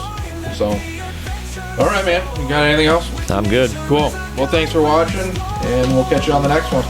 So, all right, man. You got anything else? I'm good. Cool. Well, thanks for watching, and we'll catch you on the next one.